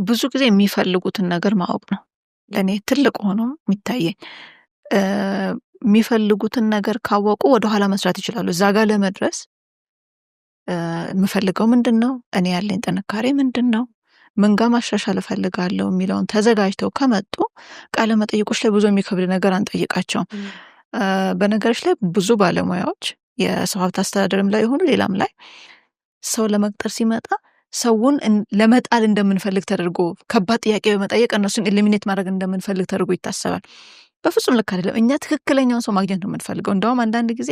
ብዙ ጊዜ የሚፈልጉትን ነገር ማወቅ ነው ለእኔ ትልቅ ሆኖ የሚታየኝ። የሚፈልጉትን ነገር ካወቁ ወደኋላ መስራት ይችላሉ። እዛ ጋር ለመድረስ የምፈልገው ምንድን ነው? እኔ ያለኝ ጥንካሬ ምንድን ነው? ምን ጋር ማሻሻል እፈልጋለሁ የሚለውን ተዘጋጅተው ከመጡ ቃለ መጠይቆች ላይ ብዙ የሚከብድ ነገር አንጠይቃቸውም። በነገሮች ላይ ብዙ ባለሙያዎች የሰው ሀብት አስተዳደርም ላይ ሆኑ ሌላም ላይ ሰው ለመቅጠር ሲመጣ ሰውን ለመጣል እንደምንፈልግ ተደርጎ ከባድ ጥያቄ በመጠየቅ እነሱን ኤሊሚኔት ማድረግ እንደምንፈልግ ተደርጎ ይታሰባል። በፍጹም ልክ አይደለም። እኛ ትክክለኛውን ሰው ማግኘት ነው የምንፈልገው። እንደውም አንዳንድ ጊዜ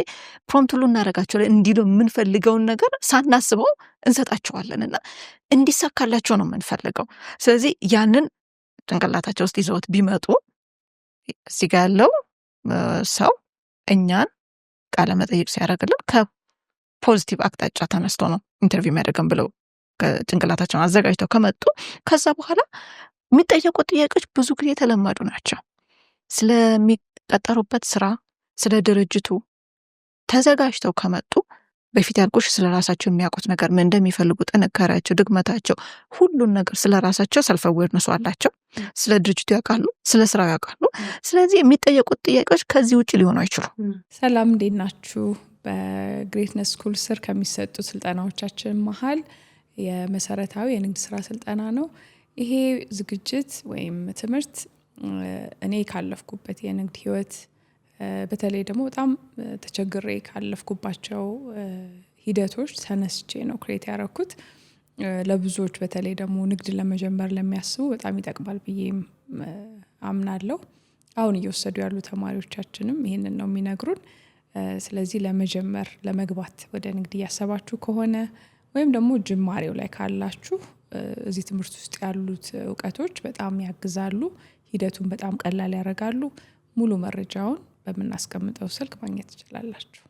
ፕሮምፕት ሁሉ እናደርጋቸዋለን እንዲሉ የምንፈልገውን ነገር ሳናስበው እንሰጣቸዋለን እና እንዲሳካላቸው ነው የምንፈልገው። ስለዚህ ያንን ጭንቅላታቸው ውስጥ ይዘውት ቢመጡ እዚህ ጋር ያለው ሰው እኛን ቃለ መጠይቅ ሲያደርግልን ከፖዚቲቭ አቅጣጫ ተነስቶ ነው ኢንተርቪው የሚያደርገን ብለው ጭንቅላታቸውን አዘጋጅተው ከመጡ ከዛ በኋላ የሚጠየቁት ጥያቄዎች ብዙ ጊዜ የተለመዱ ናቸው። ስለሚቀጠሩበት ስራ፣ ስለ ድርጅቱ ተዘጋጅተው ከመጡ በፊት ያልኩሽ ስለ ራሳቸው የሚያውቁት ነገር ምን እንደሚፈልጉ፣ ጥንካሬያቸው፣ ድክመታቸው፣ ሁሉን ነገር ስለ ራሳቸው ሰልፍ አዌርነስ አላቸው። ስለ ድርጅቱ ያውቃሉ፣ ስለ ስራው ያውቃሉ። ስለዚህ የሚጠየቁት ጥያቄዎች ከዚህ ውጭ ሊሆኑ አይችሉም። ሰላም፣ እንዴት ናችሁ? በግሬትነስ ስኩል ስር ከሚሰጡ ስልጠናዎቻችን መሀል የመሰረታዊ የንግድ ስራ ስልጠና ነው። ይሄ ዝግጅት ወይም ትምህርት እኔ ካለፍኩበት የንግድ ህይወት በተለይ ደግሞ በጣም ተቸግሬ ካለፍኩባቸው ሂደቶች ተነስቼ ነው ክሬት ያደረኩት። ለብዙዎች በተለይ ደግሞ ንግድ ለመጀመር ለሚያስቡ በጣም ይጠቅማል ብዬ አምናለሁ። አሁን እየወሰዱ ያሉ ተማሪዎቻችንም ይህንን ነው የሚነግሩን። ስለዚህ ለመጀመር ለመግባት ወደ ንግድ እያሰባችሁ ከሆነ ወይም ደግሞ ጅማሬው ላይ ካላችሁ እዚህ ትምህርት ውስጥ ያሉት እውቀቶች በጣም ያግዛሉ። ሂደቱን በጣም ቀላል ያደርጋሉ። ሙሉ መረጃውን በምናስቀምጠው ስልክ ማግኘት ትችላላችሁ።